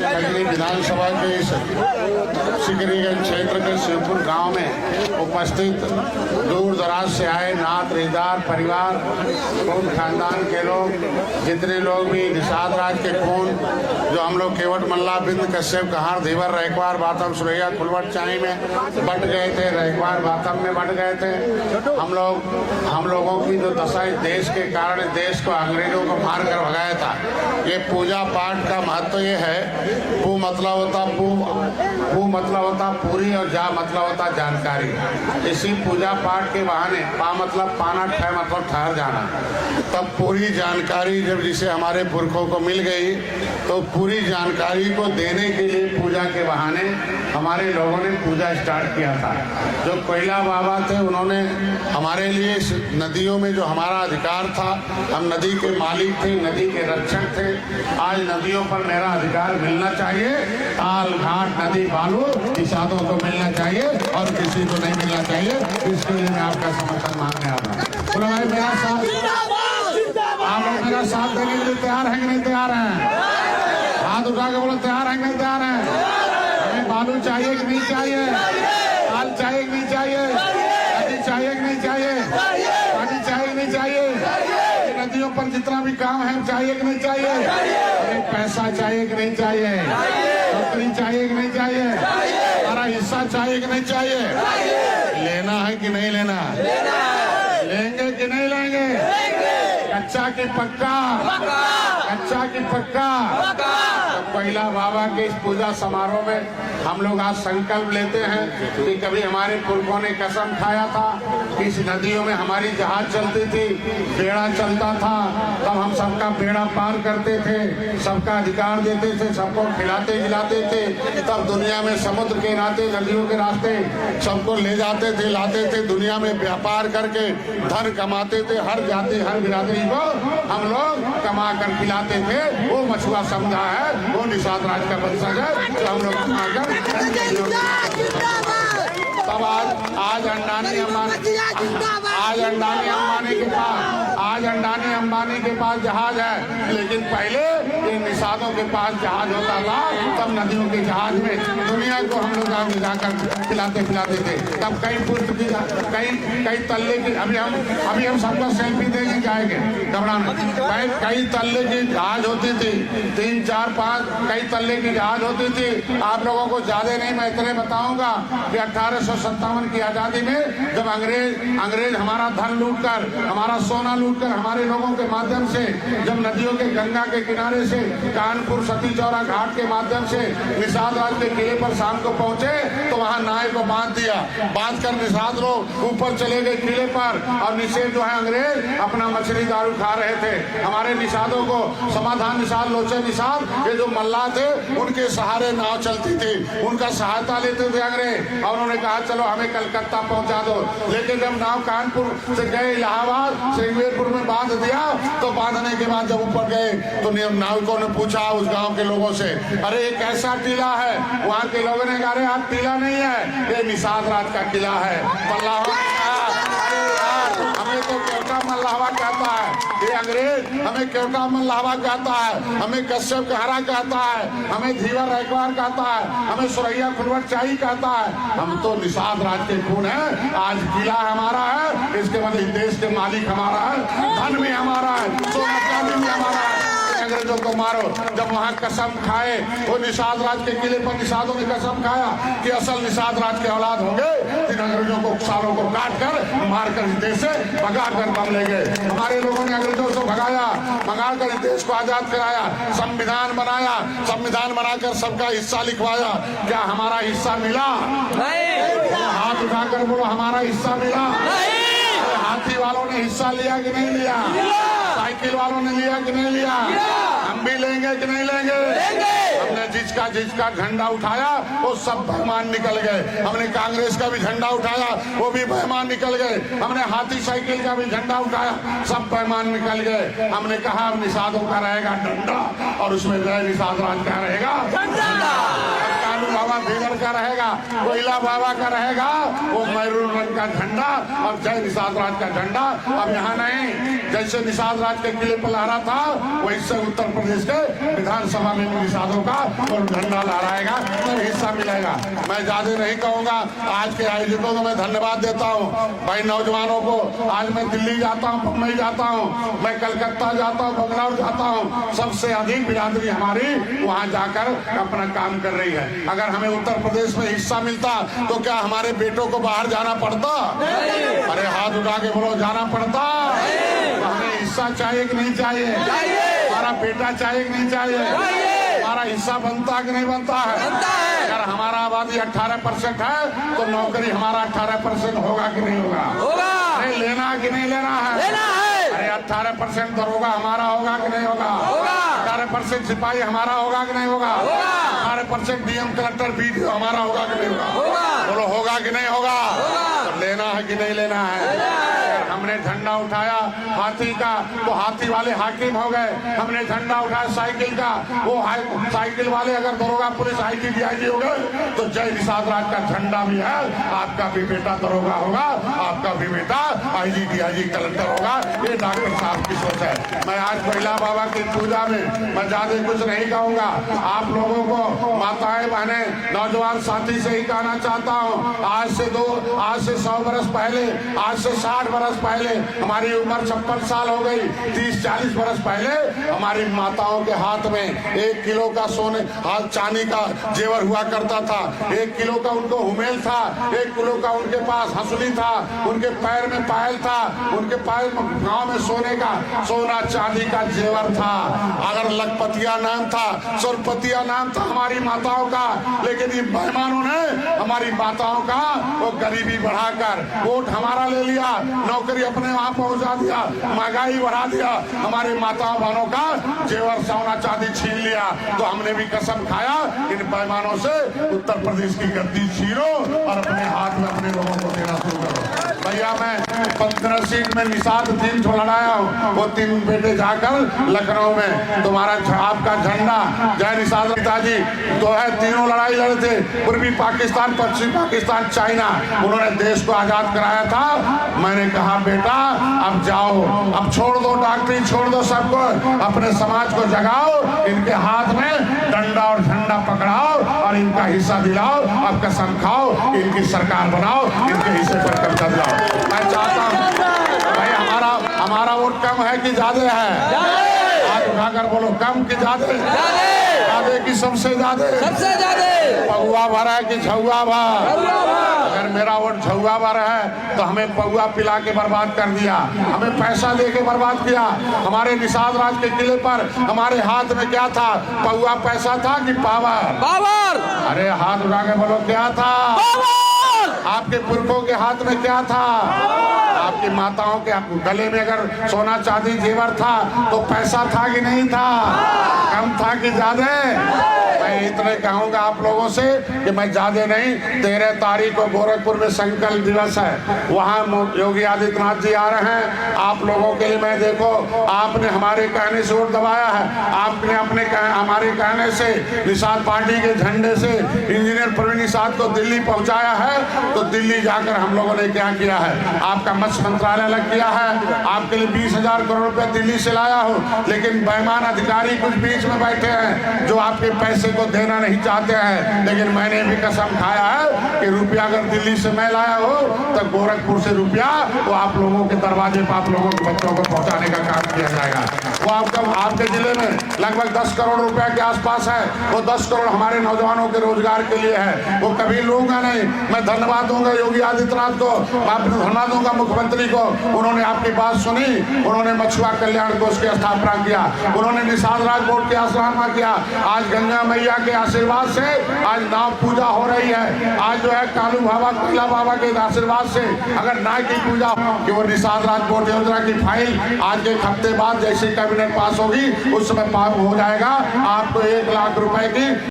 खजनी विधानसभा के सिकरीगंज क्षेत्र के शिवपुर गांव में उपस्थित दूर दराज से आए नाथ रिश्तेदार परिवार खून खानदान के लोग, जितने लोग भी निषाद राज के खून जो हम लोग केवट मल्ला बिंद कश्यप कहार धीवर रैकवार बातम सुरैया कुलवट चाई में बट गए थे, रैकवार बातम में बट गए थे। हम लोगों की जो दशा इस देश के कारण देश को अंग्रेजों को मार कर भगाया था। ये पूजा पाठ का महत्व ये है, पू मतलब होता पूरी और जा मतलब होता जानकारी। इसी पूजा पाठ के बहाने पा मतलब पाना, ठह मतलब ठहर जाना। तब पूरी जानकारी जब जिसे हमारे पुरखों को मिल गई तो पूरी जानकारी को देने के लिए पूजा के बहाने हमारे लोगों ने पूजा स्टार्ट किया था। जो कोयला बाबा थे उन्होंने हमारे लिए नदियों में जो हमारा अधिकार था, हम नदी के मालिक थे, नदी के रक्षक थे। आज नदियों पर मेरा अधिकार मिलना चाहिए। ताल घाट नदी बालू निषादों को मिलना चाहिए और किसी को नहीं मिलना चाहिए। इसके लिए मैं आपका समर्थन मांगने आ रहा हूँ। बोलो भाई मेरा साथ, आप लोग मेरा साथ देने के लिए तैयार हैं कि नहीं तैयार हैं? हाथ उठा के बोलो तैयार हैं कि नहीं तैयार हैं? हमें बालू चाहिए कि नहीं चाहिए? ताल चाहिए कि नहीं चाहिए? नदी चाहिए कि नहीं चाहिए? पानी चाहिए कि नहीं चाहिए? नदियों पर जितना भी काम है चाहिए कि नहीं चाहिए? पैसा चाहिए कि नहीं चाहिए? नौकरी चाहिए कि नहीं चाहिए? हमारा हिस्सा चाहिए कि नहीं चाहिए? लेना है कि नहीं लेना? लेंगे कि नहीं लेंगे? कच्चा की पक्का, कच्चा की पक्का। तो कोयला बाबा के इस पूजा समारोह में हम लोग आज संकल्प लेते हैं कि कभी हमारे पुरखों ने कसम खाया था कि इस नदियों में हमारी जहाज चलती थी, बेड़ा चलता था, तब हम सबका बेड़ा पार करते थे, सबका अधिकार देते थे, सबको खिलाते जिलाते थे। तब दुनिया में समुद्र के रास्ते, नदियों के रास्ते सबको ले जाते थे, लाते थे, दुनिया में व्यापार करके धन कमाते थे। हर जाति हर बिरादरी को हम लोग कमा कर खिलाते थे। वो मछुआ समुदाय है, वो निषाद राज का वंशज है जो हम लोग कमा कर। तब आज अंडानी अंबानी के पास जहाज है, लेकिन पहले ये निषादों के पास जहाज होता था। तब नदियों के जहाज में दुनिया को हम लोग आगे जाकर खिलाते पिलाते थे। तब कई पुष्ट की कई तल्ले की अभी हम सबका सेल्फी देने जाएंगे घबराना। कई तल्ले की जहाज होती थी, 3 4 5 कई तल्ले की जहाज होती थी। आप लोगों को ज्यादा नहीं, मैं इतने बताऊंगा कि 1857 की आजादी में जब अंग्रेज हमारा धन लूटकर, हमारा सोना लूटकर हमारे लोगों के माध्यम से जब नदियों के गंगा के किनारे से कानपुर सती चौरा घाट के माध्यम से निषाद राज के किले पर शाम को पहुंचे तो वहां नाव को बांध दिया। बांध कर निषाद लोग ऊपर चले गए किले पर और नीचे जो है अंग्रेज अपना मछली दारू खा रहे थे। हमारे निषादों को समाधान निषाद, लोचे निषाद, ये जो मल्लाह थे उनके सहारे नाव चलती थी, उनका सहायता लेते थे अंग्रेज। और उन्होंने कहा चलो हमें कलकत्ता पहुंचा दो। लेकिन जब नाव कानपुर से गए इलाहाबाद, श्रृंगेरपुर में बांध दिया तो बांधने के बाद जब ऊपर गए तो नाविकों ने पूछा उस गांव के लोगों से, अरे ये कैसा टीला है? वहां के लोगों ने कहा अरे आप टीला नहीं है, ये निषाद राज का किला है। हमें तो केवटा मल्लाहवा कहता है, ये अंग्रेज हमें केवटा मल्लाहवा कहता है, हमें कश्यप कहरा कहता है, हमें धीवर रैकवार कहता है, हमें सुरैया कुलवट चाई कहता है। हम तो निषाद राज के खून है। आज किला हमारा है, इसके बाद देश के मालिक हमारा है, धन भी हमारा है, सोना चांदी भी हमारा है। अंग्रेजों को मारो। जब वहाँ कसम खाए वो निषाद राज के किले पर निषादों ने कसम खाया कि असल निषाद राज के औलाद होंगे। इन अंग्रेजों को सालों को काट कर मार कर इस देश से भगा कर दम ले गए। हमारे लोगों ने अंग्रेजों से भगाया, भगा कर इस देश को आजाद कराया, संविधान बनाया, संविधान बनाकर सबका हिस्सा लिखवाया। क्या हमारा हिस्सा मिला? हाथ उठाकर बोलो हमारा हिस्सा मिला? हाथी वालों ने हिस्सा लिया कि नहीं लिया? साइकिल वालों ने लिया कि नहीं लिया? हम भी लेंगे कि नहीं लेंगे? हमने जिसका झंडा उठाया वो सब बेईमान निकल गए। हमने कांग्रेस का भी झंडा उठाया वो भी बेईमान निकल गए। हमने हाथी साइकिल का भी झंडा उठाया सब बेईमान निकल गए। हमने कहा निषादों का रहेगा डंडा और उसमें निषाद राज का रहेगा झंडा। कानून बाबा भेगर का रहेगा, कोयला बाबा का रहेगा, वो मैरून रंग का झंडा और जय निषाद राज का झंडा अब यहाँ नहीं। जैसे निषाद राज के किले पर लहरा था वैसे उत्तर प्रदेश के विधानसभा में निषादों का और झंडा लहराएगा तो हिस्सा मिलेगा। मैं ज्यादा नहीं कहूँगा। आज के आयोजकों को मैं धन्यवाद देता हूँ। भाई नौजवानों को, आज मैं दिल्ली जाता हूँ, मुंबई जाता हूँ, मैं कलकत्ता जाता हूँ, बंगलौर जाता हूँ, सबसे अधिक बिरादरी हमारी वहाँ जाकर अपना काम कर रही है। अगर हमें उत्तर प्रदेश में हिस्सा मिलता तो क्या हमारे बेटों को बाहर जाना पड़ता? अरे हाथ उठा के बोलो, जाना पड़ता? तो हमें हिस्सा चाहिए कि नहीं चाहिए? हमारा बेटा चाहिए कि नहीं चाहिए? हमारा हिस्सा बनता कि नहीं बनता है? अगर हमारा आबादी 18% है तो नौकरी हमारा 18% होगा कि नहीं होगा? अरे लेना कि नहीं लेना है? अरे 18% दरोगा हमारा होगा कि नहीं होगा? 18% सिपाही हमारा होगा कि नहीं होगा? 18% डीएम कलेक्टर बीडीओ हमारा होगा कि नहीं होगा? बोलो होगा कि नहीं होगा? तो लेना है कि नहीं लेना है? हमने झंडा उठाया हाथी का तो हाथी वाले हाकिम हो गए। हमने झंडा उठाया साइकिल का, वो साइकिल वाले अगर दरोगा पुलिस आईजी डीआईजी हो गए तो जय निषाद राज का झंडा भी है। आपका भी बेटा दरोगा होगा, आपका भी बेटा आईजी डीआईजी कलेक्टर होगा। ये डॉक्टर साहब की सोच है। मैं आज कोयला बाबा की पूजा में मैं ज्यादा कुछ नहीं कहूँगा। आप लोगों को, माताएं बहनें, नौजवान साथी से ही कहना चाहता हूँ, आज से 100 बरस पहले, आज से 60 बरस पहले, हमारी उम्र 56 साल हो गई, 30-40 बरस पहले हमारी माताओं के हाथ में 1 किलो का सोने हाथ चांदी का जेवर हुआ करता था। 1 किलो का उनको हुमेल था, 1 किलो का उनके पास हंसुली था, उनके पैर में पायल था, उनके पैर में गाँव में सोने का सोना चांदी का जेवर था। अगर लखपतिया नाम था, सुरपतिया नाम था हमारी माताओं का, लेकिन ये मेहमानों ने हमारी माताओं का वो गरीबी बढ़ाकर वोट हमारा ले लिया, नौकरी अपने वहां पहुंचा दिया, महंगाई बढ़ा दिया, हमारे माताओं बहनों का जेवर सोना चांदी छीन लिया। तो हमने भी कसम खाया इन बेईमानों से उत्तर प्रदेश की गद्दी छीनो और अपने हाथ में अपने लोगों को देना शुरू करो। भैया मैं 15 सीट में निषाद 3 ठो लड़ाया हूँ, वो 3 बेटे जाकर लखनऊ में तुम्हारा आपका झंडा जय निषाद पिताजी तो है, तीनों लड़ाई लड़े थे, पूर्वी पाकिस्तान, पश्चिमी पाकिस्तान, चाइना, उन्होंने देश को आजाद कराया था। मैंने कहा बेटा अब जाओ, अब छोड़ दो डॉक्टरी, छोड़ दो सबको, अपने समाज को जगाओ, इनके हाथ में डंडा और झंडा पकड़ाओ और इनका हिस्सा दिलाओ, अब कसम खाओ, इनकी सरकार बनाओ, इनके हिस्से पर कब्जा दिलाओ। मैं चाहता हूँ भाई हमारा वोट कम है कि ज्यादा है? हाथ उठाकर बोलो, कम कि ज्यादा? ज्यादा की सबसे ज्यादा? पौवा भर है कि झौआ भर? अगर मेरा वोट झौआ भर है तो हमें पौवा पिला के बर्बाद कर दिया, हमें पैसा दे के बर्बाद किया। हमारे निषाद राज के किले पर हमारे हाथ में क्या था? पौवा पैसा था कि पावर? अरे हाथ उठा के बोलो, क्या था? आपके पुरखों के हाथ में क्या था? आपकी माताओं के गले में अगर सोना चांदी जेवर था तो पैसा था कि नहीं था? कम था कि ज्यादा? मैं इतने कहूंगा आप लोगों से कि मैं ज्यादा नहीं, 13 तारीख को गोरखपुर में संकल्प दिवस है, वहाँ योगी आदित्यनाथ जी आ रहे हैं। आप लोगों के लिए मैं देखो, आपने हमारे कहने से वोट दबाया है, आपने हमारे कहने से निषाद पार्टी के झंडे से इंजीनियर प्रवीण निषाद को दिल्ली पहुंचाया है। तो दिल्ली जाकर हम लोगों ने क्या किया है? आपका मत्स्य मंत्रालय अलग किया है, आपके लिए 20,000 करोड़ रुपया दिल्ली से लाया हूँ, लेकिन बेईमान अधिकारी कुछ बीच में बैठे हैं जो आपके पैसे को देना नहीं चाहते हैं। लेकिन मैंने भी कसम खाया है कि रुपया अगर दिल्ली से मैं लाया हो तो गोरखपुर से रुपया वो आप लोगों के दरवाजे पर आप लोगों के बच्चों को पहुंचाने का काम किया जाएगा। वो आपके जिले में लगभग 10 करोड़ रुपया के आसपास है, वो 10 करोड़ हमारे नौजवानों के रोजगार के लिए है, वो कभी लूंगा नहीं। मैं धन्यवाद दूंगा योगी आदित्यनाथ को, मैं धन्यवाद दूंगा मुख्यमंत्री को, उन्होंने आपकी बात सुनी, उन्होंने मछुआ कल्याण कोष की स्थापना किया, उन्होंने निषाद राज बोर्ड की स्थापना किया। आज गंगा मैया के आशीर्वाद से आज नाव पूजा हो रही है। आज जो है कालू बाबा, कोयला बाबा के आशीर्वाद से अगर नाव की पूजा कि वो निषाद राज बोर्ड योजना की फाइल आज के 1 हफ्ते बाद जैसे कैबिनेट पास होगी उस समय पास हो जाएगा। आपको 1 लाख रुपए की